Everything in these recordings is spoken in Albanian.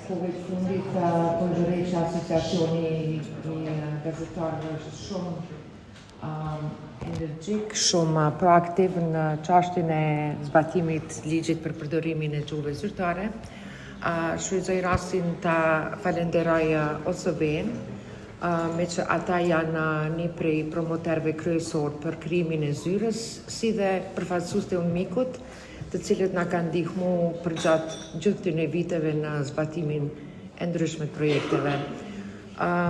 kohët fundit përgjëreqë asociacioni i gazetarëve është shumë energjik, shumë proaktiv në çështjen e zbatimit ligjit për përdorimin e gjuhëve zyrtare. Shfrytëzoj rastin ta falenderoj OSB-n, me që ata janë një prej promoterëve kryesor për krijimin e zyrës, si dhe përfaqësues të UNMIK-ut, të cilët na kanë ndihmu përgjatë gjithë këtyre viteve në zbatimin e ndryshme të projekteve.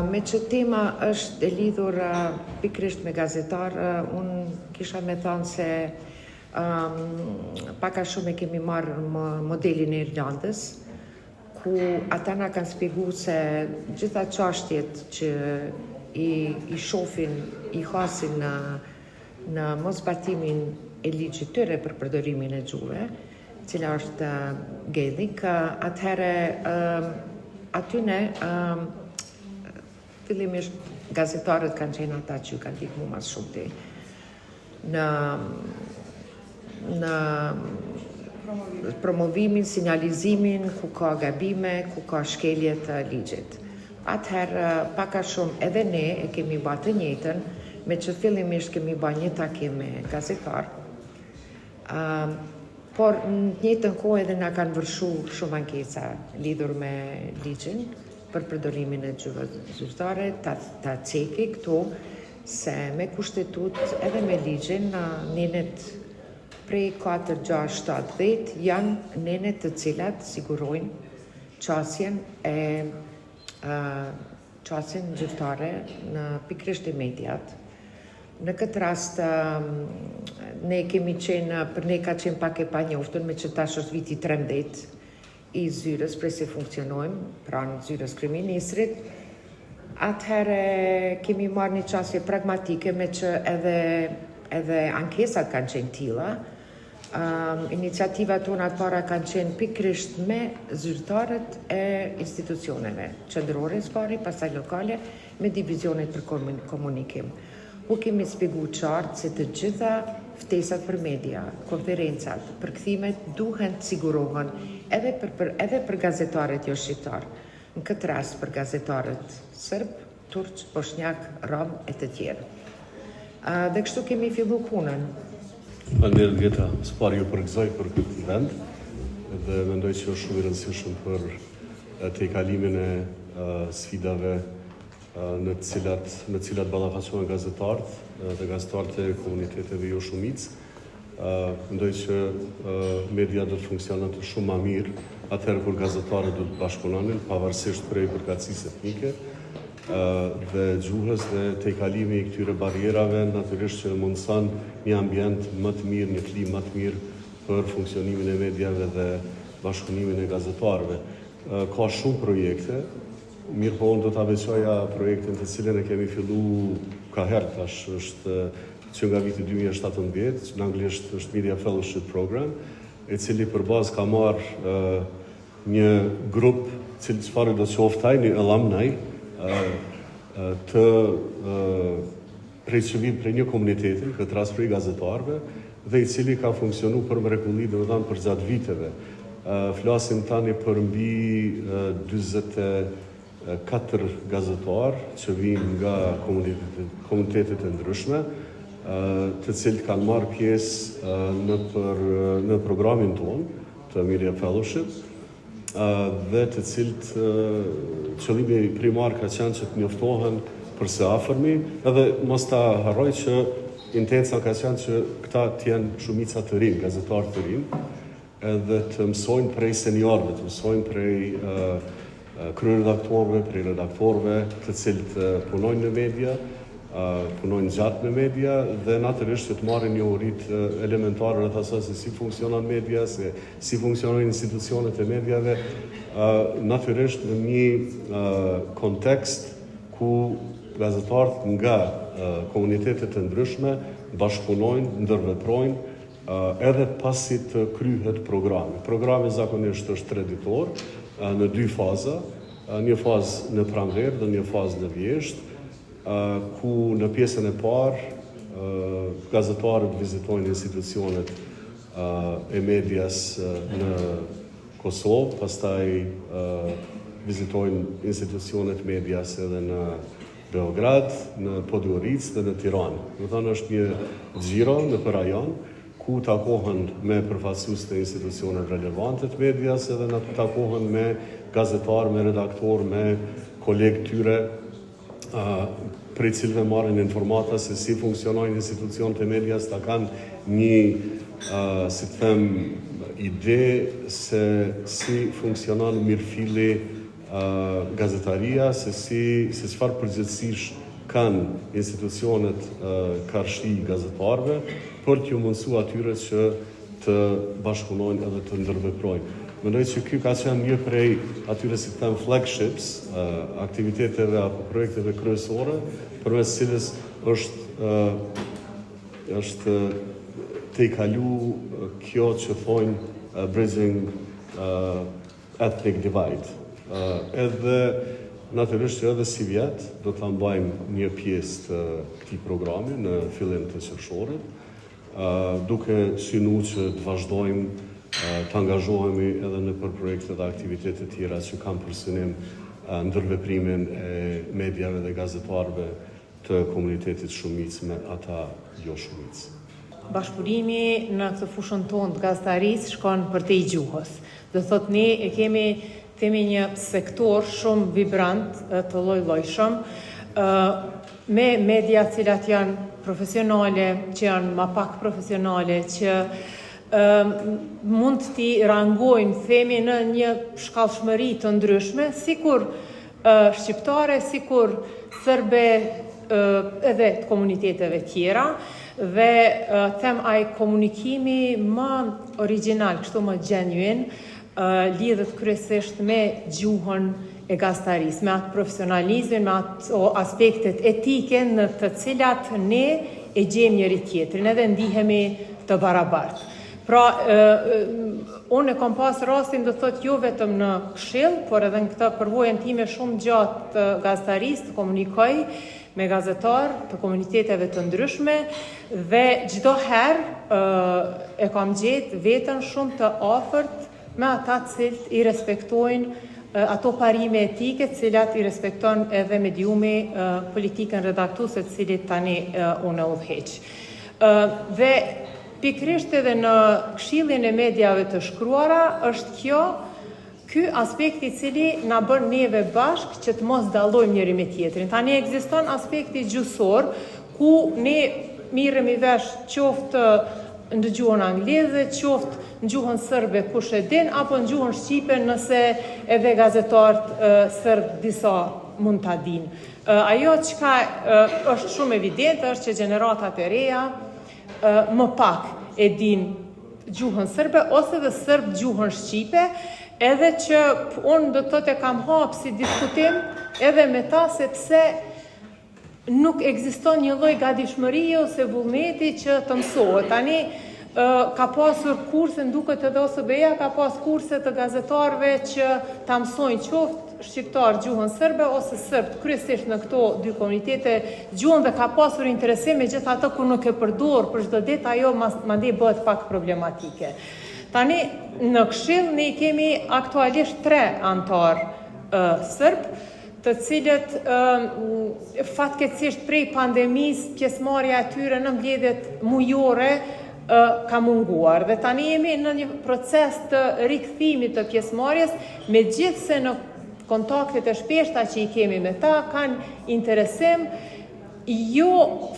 Me që tema është e lidhur pikërisht me gazetar, unë kisha me thënë se pak a shumë e kemi marrë modelin e Irlandës, ku ata na kanë shpjeguar se gjitha çështjet që i shohin, i hasin në mosbatimin e ligjit tyre për përdorimin e gjuhëve, cila është Gaelic, atëherë atyne fillimisht gazetarët kanë qenë ata që kanë ndihmu mas shumë në promovimin, sinjalizimin, ku ka gabime, ku ka shkelje të ligjit. Atëherë, pak a shumë edhe ne e kemi bërë të njëjtën, me që fillimisht kemi bërë një takim me gazetar, por në të njëjtën kohë edhe na kanë vërshu shumë ankesa lidhur me ligjin për përdorimin e gjuhëve zyrtare, ta ceki këtu se me kushtetut edhe me ligjin nenet prej 4, 6, 7, 10 janë nenet të cilat sigurojnë qasjen zyrtare në pikërisht e mediat. Në këtë rast, ne kemi qenë, për ne ka qenë pak e panjoftën, me që tash është viti 13 i zyrës, prej se funksionojmë, pranë zyrës kryeministrit. Atëherë kemi marrë një qasje pragmatike, me që edhe ankesat kanë qenë tilla. Iniciativat tona të para kanë qenë pikërisht me zyrtarët e institucioneve, qendrore pari, pastaj lokale, me divizionet për komunikim. Ku kemi shpjegu qartë se të gjitha ftesat për media, konferencat, përkthimet duhen të sigurohen edhe për gazetarët jo shqiptar. Në këtë rast për gazetarët serb, turq, bosnjak, rom e të tjerë. Dhe kështu kemi fillu punën. Faleminderit Geta, s'par ju përgëzoj për këtë event dhe mendoj që është shumë i rëndësishëm për tejkalimin e sfidave në cilat ballafaqohen gazetarët dhe gazetarët e komuniteteve jo shumicë. Mendoj që media do të funksiononte shumë më mirë atëherë kur gazetarët do të bashkëpunonin pavarësisht prej përkatësisë etnike dhe gjuhës dhe tejkalimi i këtyre barrierave natyrisht që mundson një ambient më të mirë, një klim më të mirë për funksionimin e mediave dhe bashkëpunimin e gazetarëve. Ka shumë projekte. Mirë po unë do të veçoja projektin të cilën e kemi fillu ka herë tash, është që nga viti 2017, në anglisht është Media Fellowship Program, e cili për bazë ka marrë një grup, çfarë do të qoftaj, një alumni prej një komuniteti, këtë rast prej gazetarëve, dhe i cili ka funksionu për mrekulli domethënë për gjatë viteve. Flasim tani për mbi 24 gazetar që vinë nga komunitetet e ndryshme, të cilët kanë marrë pjesë në programin tonë të Media Fellowship dhe të cilët qëllimi primar ka qenë që të njoftohen përse afërmi, edhe mos ta harroj që intenca ka qenë që këta të jenë shumica të rinj, gazetarë të rinj, edhe të mësojnë prej seniorëve, të mësojnë prej kryeredaktorëve, prej redaktorëve, të cilët punojnë në media, punojnë gjatë në media dhe natyrisht që të marrin njohurit elementare rreth asaj se si funksionon media, se si funksionojnë institucionet e mediave, natyrisht në një kontekst ku gazetarët nga komunitetet e ndryshme bashkëpunojnë, ndërveprojnë edhe pasi të kryhet programi. Programi zakonisht është 3 ditor në 2 faza, një fazë në pranverë dhe një fazë në vjeshtë, ku në pjesën e parë gazetarët vizitojnë institucionet e medias në Kosovë, pastaj vizitojnë institucionet medias edhe në Beograd, në Podgoricë dhe në Tiranë. Do thënë është një xhiro në për rajon, ku takohen me përfaqësues të institucioneve relevante të medias edhe në takohen me gazetar, me redaktor, me kolegë tyre, prej cilëve marrin informata se si funksionojnë institucionet e medias, ta kanë një, si të them, ide se si funksionon mirëfilli gazetaria, se çfarë përgjegjësish kanë institucionet karshi gazetarëve për t'ju mundësu atyre që të bashkëpunojnë edhe të ndërveprojnë. Mendoj që ky ka qenë një prej atyre si të them flagships, aktiviteteve apo projekteve kryesore, përmes cilës është të i kalu kjo që thonë bridging ethnic divide. Edhe natyrisht edhe si vjet do ta mbajmë një pjesë të këtij programi në fillim të qershorit, duke synuar që të vazhdojmë të angazhohemi edhe në për projekte dhe aktivitete tjera që kanë për synim ndërveprimin e mediave dhe gazetarëve të komunitetit shumicë me ata jo shumicë. Bashkëpunimi në këtë fushën tonë të gazetarisë shkon për te i gjuhës. Do thotë ne e kemi një sektor shumë vibrant të lloj-llojshëm, me media cilat janë profesionale, që janë ma pak profesionale, që mund t'i rangojmë, themi, në një shkallshmëri të ndryshme, sikur shqiptare, sikur serbe edhe të komuniteteve tjera, dhe them ai komunikimi më original, kështu më genuine, lidhet kryesisht me gjuhën e gazetarisë, me atë profesionalizmin, me ato aspektet etike në të cilat ne e gjejmë njëri tjetrin edhe ndihemi të barabartë. Pra, unë e kam pas rastin do thotë jo vetëm në këshill, por edhe në këtë përvojën time shumë gjatë të gazetarisë, të komunikoj me gazetarë të komuniteteve të ndryshme dhe çdo herë e kam gjetë veten shumë të afërt me ata cilët i respektojnë ato parime etike, cilat i respekton edhe mediumi politikën redaktuese të cilit tani unë udhëheq. Dhe pikrisht edhe në Këshillin e mediave të shkruara është ky aspekt i cili na bën neve bashk që të mos dallojmë njëri me tjetrin. Tani ekziston aspekti gjuhësor ku ne mirremi vesh qoftë në gjuhën angleze, qoftë në gjuhën serbe kush e din, apo në gjuhën shqipe nëse edhe gazetarët serb disa mund ta dinë. Ajo çka është shumë evidente është që gjeneratat e reja më pak e din gjuhën serbe ose dhe serb gjuhën shqipe, edhe që unë do të thotë e kam hapë si diskutim edhe me ta se pse nuk ekziston një lloj gatishmërie ose vullneti që të mësohet. Tani ka pasur kurse, nduket edhe OSB-ja ka pas kurse të gazetarëve që ta mësojnë qoftë shqiptar gjuhën serbe ose serb, kryesisht në këto dy komunitete gjuhën, dhe ka pasur interesim, megjithatë kur nuk e përdor për çdo ditë, ajo mandej bëhet pak problematike. Tani në Këshill ne kemi aktualisht 3 antar serb, të cilët fatkeqësisht prej pandemisë pjesëmarrja e tyre në mbledhjet mujore ka munguar, dhe tani jemi në një proces të rikthimit të pjesëmarrjes, megjithse në kontaktet e shpeshta që i kemi me ta kanë interesim jo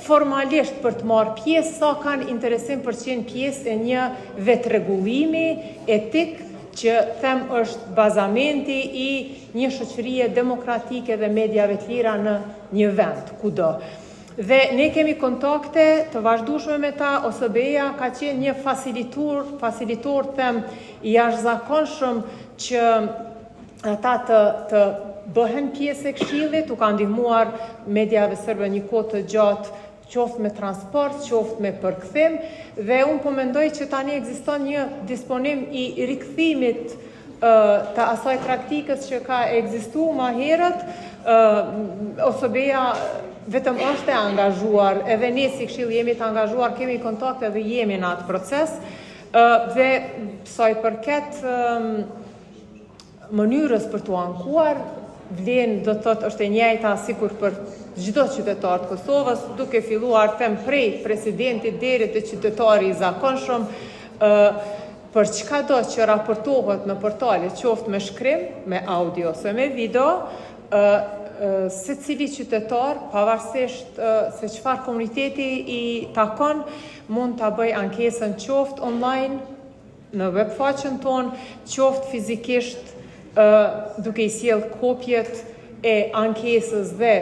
formalisht për të marrë pjesë, sa kanë interesim për të qenë pjesë e një vetërregullimi etik që them është bazamenti i një shoqërie demokratike dhe mediave të lira në një vend, kudo. Dhe ne kemi kontakte të vazhdueshme me ta, OSB-ja ka qenë një facilitor them i jashtëzakonshëm që ata të bëhen pjesë e Këshillit, u ka ndihmuar mediave serbe një kohë të gjatë, qoftë me transport, qoftë me përkthim, dhe unë po mendoj që tani ekziston një disponim i rikthimit të asaj praktikës që ka ekzistuar më herët. OSB-ja vetëm është e angazhuar, edhe ne si Këshill jemi të angazhuar, kemi kontakte dhe jemi në atë proces, dhe sa i përket mënyrës për t'u ankuar, vlen do të thotë është e njëjta sikur për çdo qytetar të Kosovës, duke filluar prej presidentit deri te qytetari i zakonshëm, për çkado që raportohet në portale, qoftë me shkrim, me audio ose me video, secili qytetar, pavarësisht se çfarë komuniteti i takon, mund ta bëj ankesën qoftë online në webfaqen tonë, qoftë fizikisht duke i sjell kopjet e ankesës dhe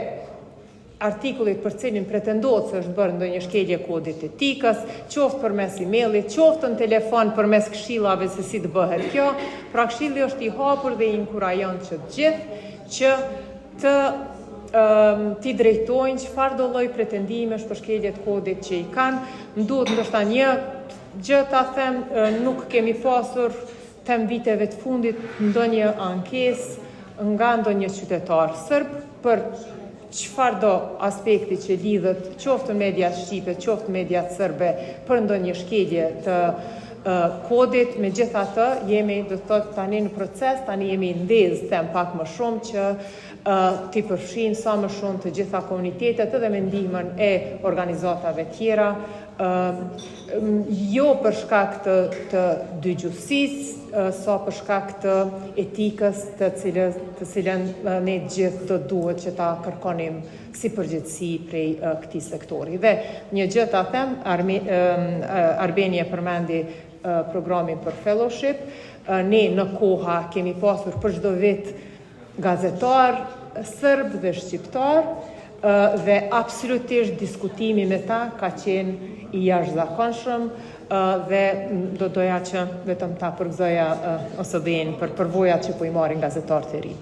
artikullit për cilin pretendohet se është bërë ndonjë shkelje kodit etikës, qoftë përmes emailit, qoftë në telefon përmes këshillave se si të bëhet kjo. Pra këshilli është i hapur dhe i inkurajon që të gjithë që të t'i drejtojnë çfarë do lloj pretendimesh për shkelje të kodit që i kanë. Duhet ndoshta një gjë ta them, nuk kemi pasur tem viteve të fundit ndonjë ankesë nga ndonjë qytetar serb për çfarëdo aspekti që lidhet qoftë në mediat shqipe, qoftë në mediat serbe për ndonjë shkelje të kodit. Megjithatë, jemi do të thotë tani në proces, tani jemi ndezë them pak më shumë që t'i përfshin sa më shumë të gjitha komunitetet edhe me ndihmën e organizatave tjera, jo për shkak të dygjuesisë, sa për shkak të etikës të cilën ne gjithë do duhet që ta kërkonim si përgjegjësi prej këtij sektori. Dhe një gjë ta them, Arbeni e përmendi programin për fellowship. Ne në koha kemi pasur për çdo vit gazetar serb dhe shqiptar, dhe absolutisht diskutimi me ta ka qenë i jashtëzakonshëm, dhe doja që vetëm ta përgëzoja OSBE-n për përvojat që po i marrin gazetarët e ri.